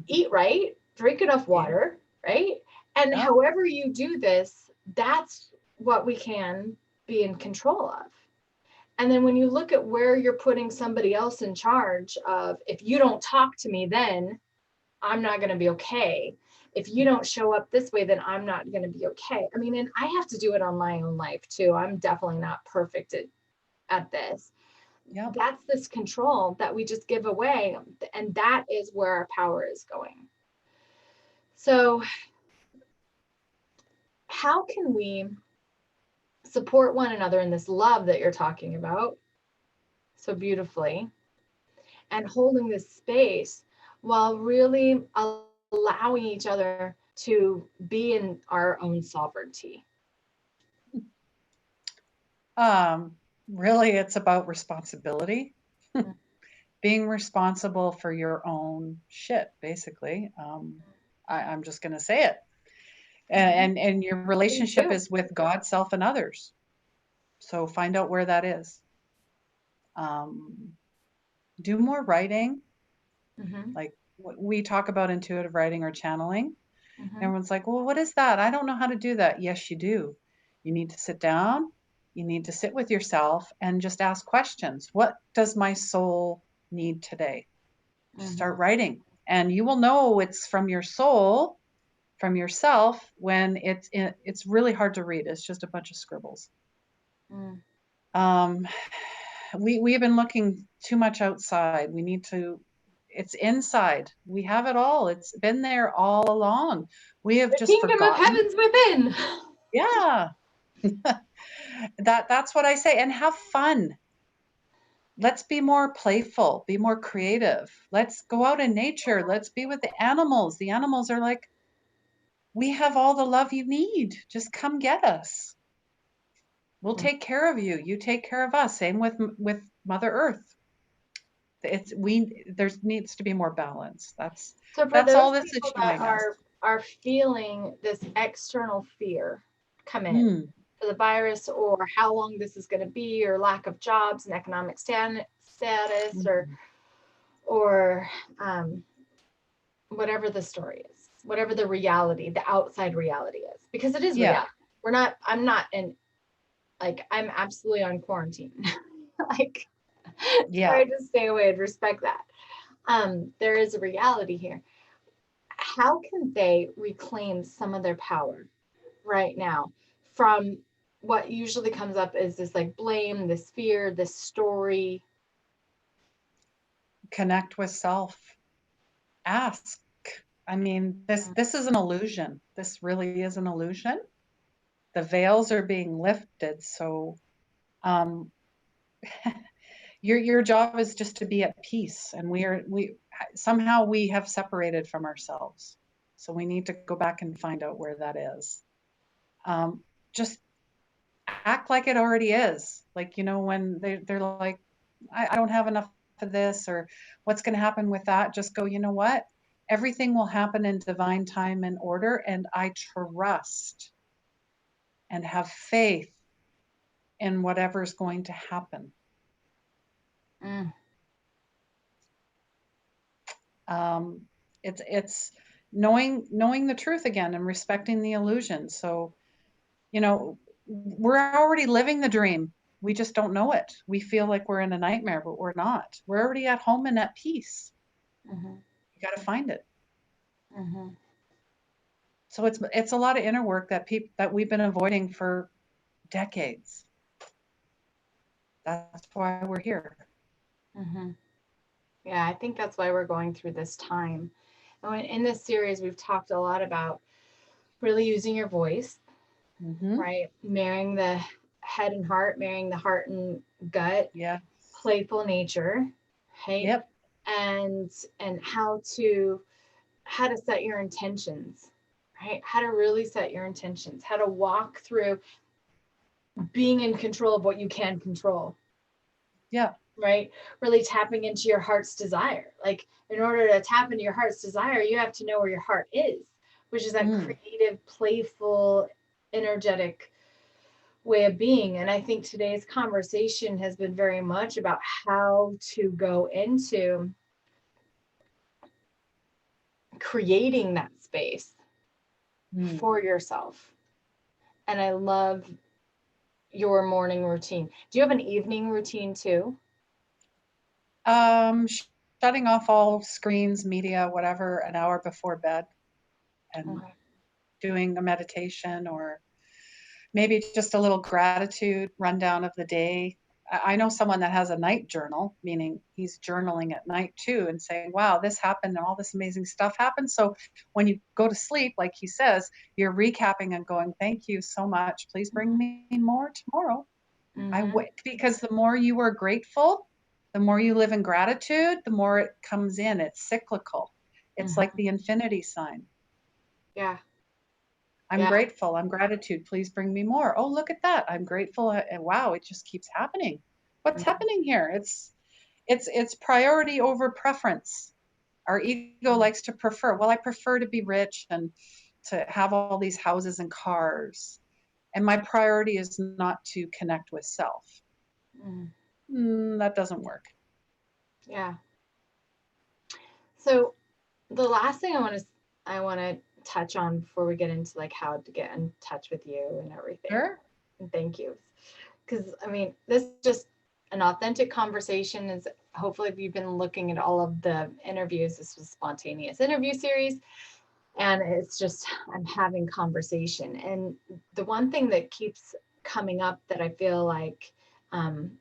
Eat right, drink enough Yeah. water, right? And Yeah. however you do this, that's what we can be in control of. And then when you look at where you're putting somebody else in charge of, if you don't talk to me, then I'm not going to be okay. If you don't show up this way, then I'm not going to be okay. I mean, and I have to do it on my own life too. I'm definitely not perfect at this. Yep. That's this control that we just give away. And that is where our power is going. So, how can we support one another in this love that you're talking about so beautifully, and holding this space while really allowing each other to be in our own sovereignty? Um, Really, it's about responsibility. Being responsible for your own shit, basically. I'm just going to say it. Mhm. And your Please relationship do. is with God, self, and others. So find out where that is. Um, do more writing. Mhm. Like we talk about intuitive writing or channeling. Mhm. Everyone's like, well, what is that? I don't know how to do that. Yes, you do. You need to sit down. You need to sit with yourself and just ask questions. What does my soul need today? Just Mhm. start writing. And you will know it's from your soul, from yourself, when it's really hard to read. It's just a bunch of scribbles. Mm. Um, we've been looking too much outside. We need to, it's inside. We have it all. It's been there all along. We have The just kingdom of forgotten. heaven's within. Yeah. That's what I say. And have fun. Let's be more playful, be more creative. Let's go out in nature. Let's be with the animals. The animals are like, we have all the love you need. Just come get us. We'll Mm. take care of you. You take care of us. Same with Mother Earth. It's we there's needs to be more balance. So for That's all those this is people that showing us. are feeling this external fear come in Mm, for the virus, or how long this is going to be, or lack of jobs and economic status, mhm. or um, whatever the story is, whatever the reality, the outside reality is, because it is Yeah, reality. We're not. I'm not an like I'm absolutely on quarantine. Like Yeah. try to stay away and respect that. There is a reality here. How can they reclaim some of their power right now from what usually comes up is this like blame, this fear, this story? Connect with self. Ask. I mean, this is an illusion. This really is an illusion. The veils are being lifted. So um, your job is just to be at peace, and we somehow we have separated from ourselves. So we need to go back and find out where that is. Just act like it already is. Like, when they're like, I don't have enough of this, or what's going to happen with that, just go, you know what? Everything will happen in divine time and order, and I trust and have faith in whatever's going to happen. Mm, Um, it's knowing the truth again and respecting the illusion. So, we're already living the dream. We just don't know it. We feel like we're in a nightmare, but we're not. We're already at home and at peace. mm-hmm, You got to find it. mm-hmm, So it's a lot of inner work that we've been avoiding for decades. That's why we're here. mm-hmm. Yeah, I think that's why we're going through this time. And in this series, we've talked a lot about really using your voice, Mm-hmm. right? Marrying the head and heart, marrying the heart and gut, Yeah. playful nature, right? Yep. And how to set your intentions, right? How to really set your intentions, how to walk through being in control of what you can control, Yeah. right? Really tapping into your heart's desire. Like, in order to tap into your heart's desire, you have to know where your heart is, which is that Mm. creative, playful, energetic way of being. And I think today's conversation has been very much about how to go into creating that space Mm. for yourself. And I love your morning routine. Do you have an evening routine too? Um, sh- Shutting off all screens, media, whatever, an hour before bed, and Okay. doing a meditation, or maybe just a little gratitude rundown of the day. I know someone that has a night journal, meaning he's journaling at night too, and saying, wow, this happened and all this amazing stuff happened. So when you go to sleep, like he says, you're recapping and going, thank you so much. Please bring me more tomorrow. Mm-hmm. Because the more you are grateful, the more you live in gratitude, the more it comes in. It's cyclical. It's like Mm-hmm. the infinity sign. Yeah. I'm Yeah. grateful. I'm gratitude. Please bring me more. Oh, look at that. I'm grateful. And wow, it just keeps happening. What's Mm-hmm. happening here? It's priority over preference. Our ego likes to prefer. Well, I prefer to be rich and to have all these houses and cars. And my priority is not to connect with self. Mm-hmm. That doesn't work. Yeah. So the last thing I want to touch on before we get into like how to get in touch with you and everything. Sure. And thank you. Because I mean, this is just an authentic conversation. Is hopefully if you've been looking at all of the interviews, this was a spontaneous interview series, and it's just I'm having conversation. And the one thing that keeps coming up that I feel like um,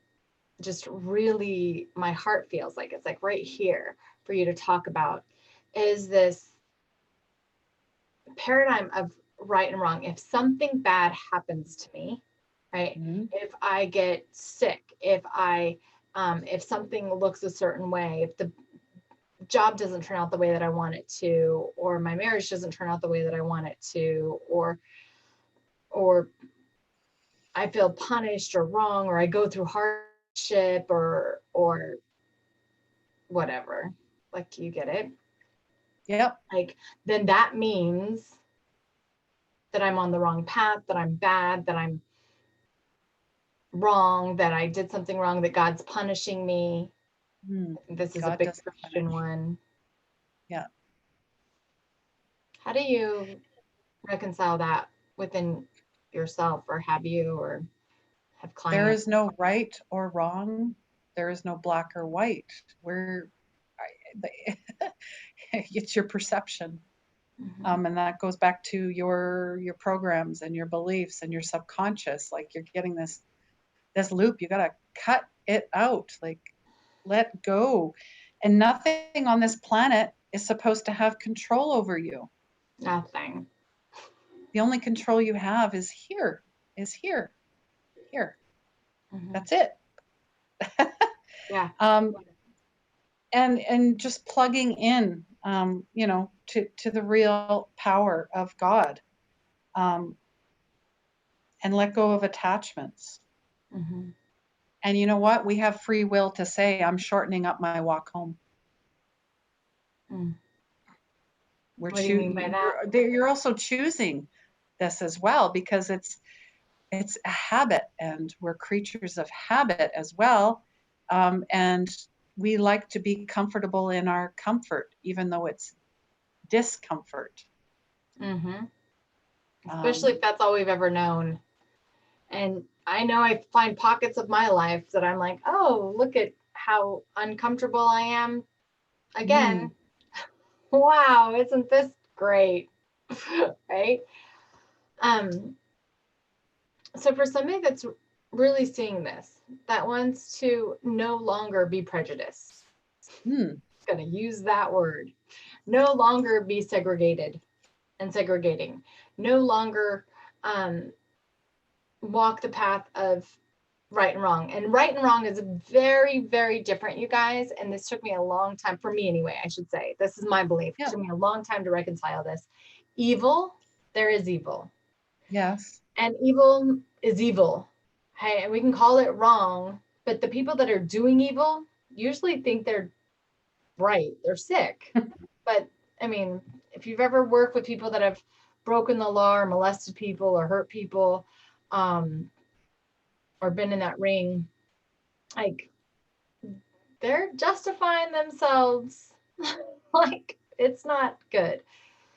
just really my heart feels like it's like right here for you to talk about is this paradigm of right and wrong. If something bad happens to me, right? Mm-hmm. If I get sick, if something looks a certain way, if the job doesn't turn out the way that I want it to, or my marriage doesn't turn out the way that I want it to, or I feel punished or wrong, or I go through hardship or whatever. Like you get it. Yep. Like then that means that I'm on the wrong path, that I'm bad, that I'm wrong, that I did something wrong, that God's punishing me. Mm. I think this is a God big doesn't Christian punish. one. Yeah. How do you reconcile that within yourself, or have you, or have There clients. is no right or wrong. There is no black or white. We're, it's your perception. Hmm. And that goes back to your programs and your beliefs and your subconscious. Like you're getting this loop. You got to cut it out. Like let go. And nothing on this planet is supposed to have control over you. Nothing. The only control you have is here, here. Hmm. That's it. Yeah. um, and just plugging in, to the real power of God, um, and let go of attachments. Hmm. And you know what? We have free will to say, I'm shortening up my walk home. Mm. We're What do you mean by that? you're also choosing this as well because it's a habit, and we're creatures of habit as well. And we like to be comfortable in our comfort, even though it's discomfort. Hmm. Especially Um, if that's all we've ever known. And I know I find pockets of my life that I'm like, oh, look at how uncomfortable I am again. mm, Wow, isn't this great? Right? Um, so for somebody that's really seeing this, that wants to no longer be prejudiced, mm, gonna use that word, no longer be segregated and segregating, no longer um, walk the path of right and wrong. And right and wrong is very, very different, you guys. And this took me a long time, for me anyway, I should say. This is my belief. It yeah, took me a long time to reconcile this. Evil, there is evil. yes. And evil is evil. Hey, and we can call it wrong, but the people that are doing evil usually think they're right. They're sick. But I mean, if you've ever worked with people that have broken the law or molested people or hurt people, um, or been in that ring, like they're justifying themselves. Like it's not good.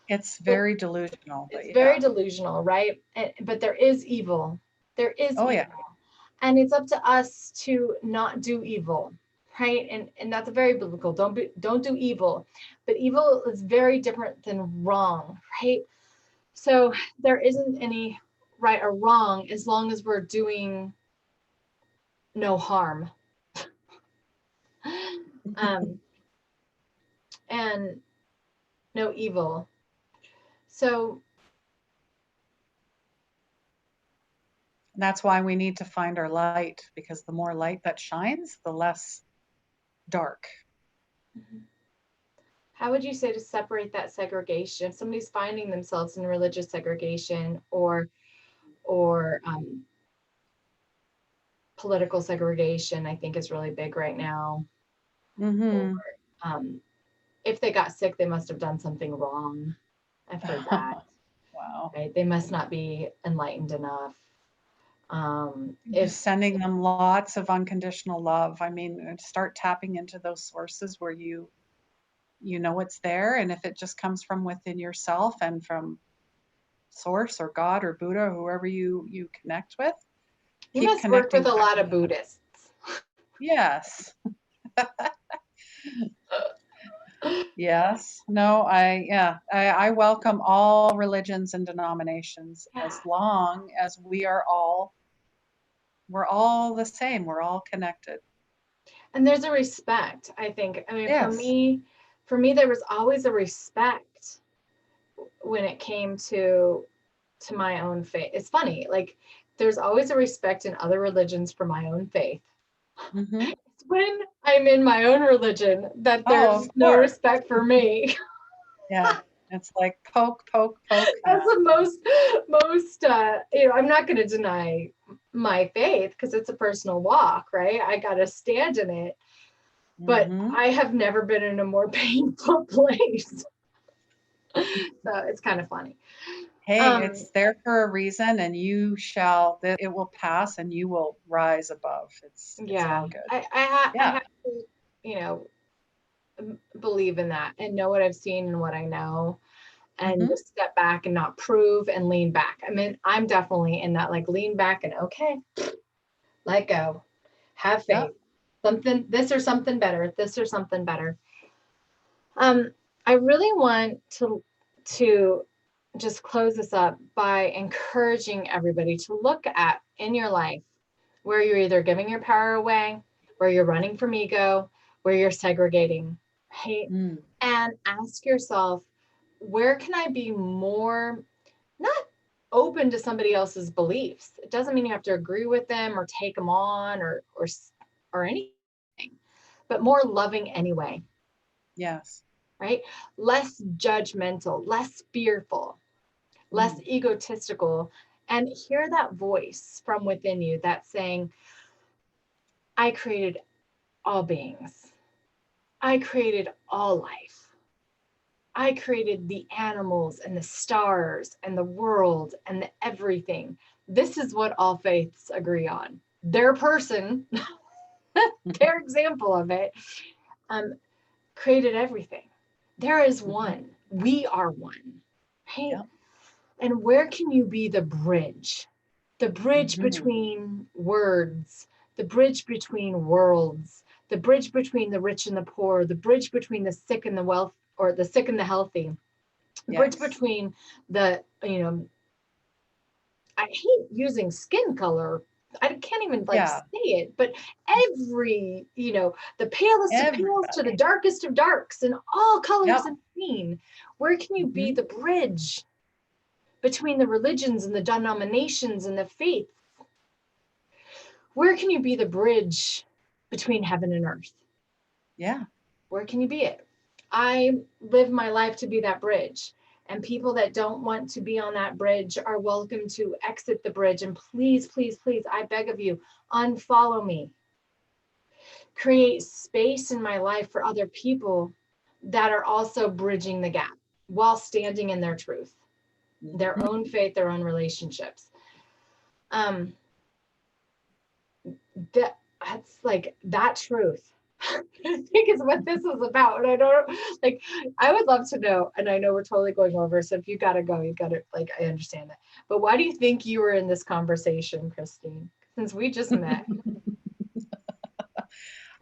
It's But very delusional, but it's very yeah. delusional, right? But there is evil. There is Oh, evil. yeah. And it's up to us to not do evil, right? And that's very biblical. Don't do evil. But evil is very different than wrong, right? So there isn't any right or wrong as long as we're doing no harm. Um, and no evil. So And that's why we need to find our light, because the more light that shines, the less dark. how would you say to separate that segregation? If somebody's finding themselves in religious segregation or political segregation, I think is really big right now. Or Mm-hmm. um, if they got sick, they must have done something wrong. I've heard that. Wow. Right? They must not be enlightened enough. If Just sending them lots of unconditional love. I mean, start tapping into those sources where you know it's there, and if it just comes from within yourself and from source or God or Buddha, or whoever you connect with, you keep must work with connecting a back lot with of them. Buddhists. Yes. Yes. No, I welcome all religions and denominations Yeah. as long as we're all the same. We're all connected. And there's a respect, I think. I mean, Yes. for me, there was always a respect when it came to my own faith. It's funny, like there's always a respect in other religions for my own faith. Hmm. It's when I'm in my own religion that Oh, there's of no course. respect for me. Yeah. It's like poke, poke, poke. That's Yeah. the most I'm not going to deny my faith because it's a personal walk, right? I got to stand in it, but Hmm. I have never been in a more painful place. So it's kind of funny. Hey, Um, it's there for a reason, and it will pass, and you will rise above. It's yeah, all good. I Yeah. have to, you know, believe in that and know what I've seen and what I know, and Hmm. just step back and not prove and lean back. I mean, I'm definitely in that like lean back and okay. Let go. Have Yep. faith. Something, this or something better, this or something better. Um, I really want to just close this up by encouraging everybody to look at in your life where you're either giving your power away, where you're running from ego, where you're segregating, right? Mm. And ask yourself, where can I be more not open to somebody else's beliefs? It doesn't mean you have to agree with them or take them on or anything, but more loving anyway, Yes. right? Less judgmental, less fearful, less Mm. egotistical, and hear that voice from within you that's saying, I created all beings. I created all life. I created the animals and the stars and the world and the everything. This is what all faiths agree on. Their person, their example of it, um, created everything. There is Mhm. one. We are one, right? Yep. And where can you be the bridge? The bridge Mhm. between words, the bridge between worlds, the bridge between the rich and the poor, the bridge between the sick and the wealth, or the sick and the healthy, the bridge Yes. between the, I hate using skin color. I can't even like Yeah. say it, but every, the palest of pales to the Everybody. darkest of darks and all colors Yep. in between. Where can you be Mhm. the bridge between the religions and the denominations and the faiths? Where can you be the bridge between heaven and earth? Yeah. Where can you be it? I live my life to be that bridge. And people that don't want to be on that bridge are welcome to exit the bridge. And please, please, please, I beg of you, unfollow me. Create space in my life for other people that are also bridging the gap while standing in their truth, their Mhm. own faith, their own relationships. Um, that's like that truth. I think is what this is about. And I don't like, I would love to know, and I know we're totally going over. So if you gotta go, you gotta like, I understand that. But why do you think you were in this conversation, Christine? Since we just met,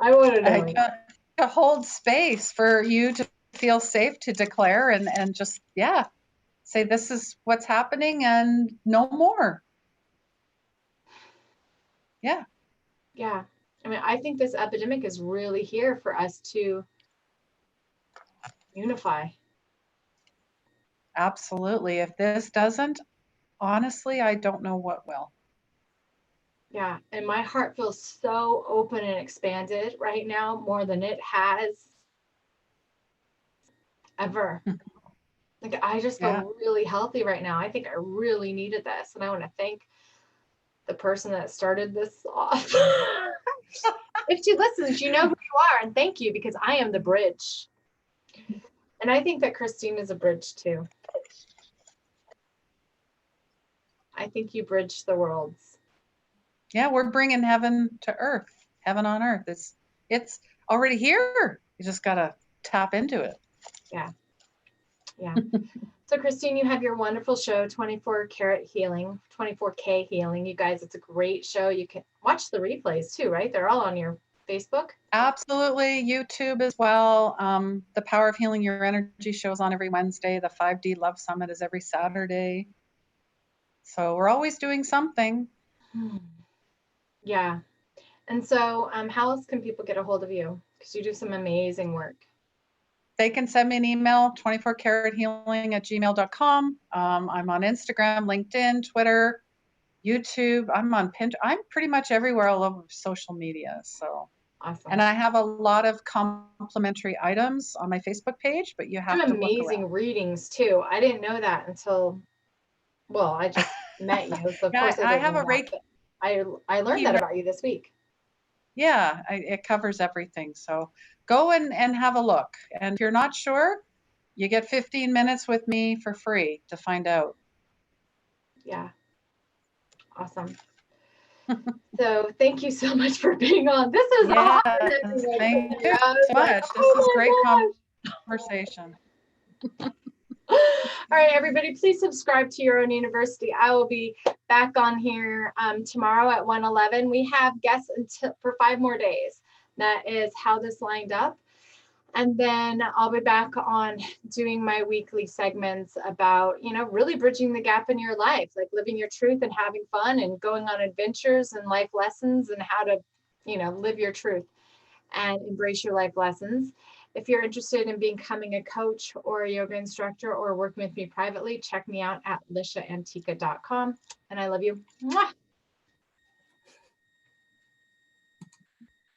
I want to I know. to hold space for you to feel safe to declare and just, yeah, say this is what's happening and no more. Yeah. Yeah. I mean, I think this epidemic is really here for us to unify. Absolutely. If this doesn't, honestly, I don't know what will. Yeah. And my heart feels so open and expanded right now, more than it has ever. Like, I just Yeah. feel really healthy right now. I think I really needed this. And I want to thank the person that started this off. If she listens, you know who you are. And thank you, because I am the bridge. And I think that Christine is a bridge too. I think you bridge the worlds. Yeah, we're bringing heaven to earth. Heaven on earth. It's already here. You just got to tap into it. Yeah. Yeah. So, Christine, you have your wonderful show, 24 Karat Healing, 24K Healing. You guys, it's a great show. You can watch the replays too, right? They're all on your Facebook. Absolutely. YouTube as well. The Power of Healing Your Energy shows on every Wednesday. The 5D Love Summit is every Saturday. So we're always doing something. Hmm. Yeah. And so, how else can people get a hold of you? Because you do some amazing work. They can send me an email, 24carathealing@gmail.com. I'm on Instagram, LinkedIn, Twitter, YouTube. I'm on Pinterest. I'm pretty much everywhere all over social media. So, and Awesome. I have a lot of complimentary items on my Facebook page, but you Some have to look around. amazing readings too. I didn't know that until, well, I just met you. So of Yeah, course I I didn't have know a that. Reiki But I learned that about you this week. Yeah, it covers everything. So go and have a look. And if you're not sure, you get 15 minutes with me for free to find out. Yeah. Awesome. So thank you so much for being on. This is a Yes, hard one for thank me. you I was so like, much. This is great oh conversation. my gosh. All right, everybody, please subscribe to Your Own University. I will be back on here tomorrow at 1:11. We have guests until for 5 more days. That is how this lined up. And then I'll be back on doing my weekly segments about, really bridging the gap in your life, like living your truth and having fun and going on adventures and life lessons and how to, live your truth and embrace your life lessons. If you're interested in becoming a coach or a yoga instructor or working with me privately, check me out at lishaantica.com. And I love you. Mwah!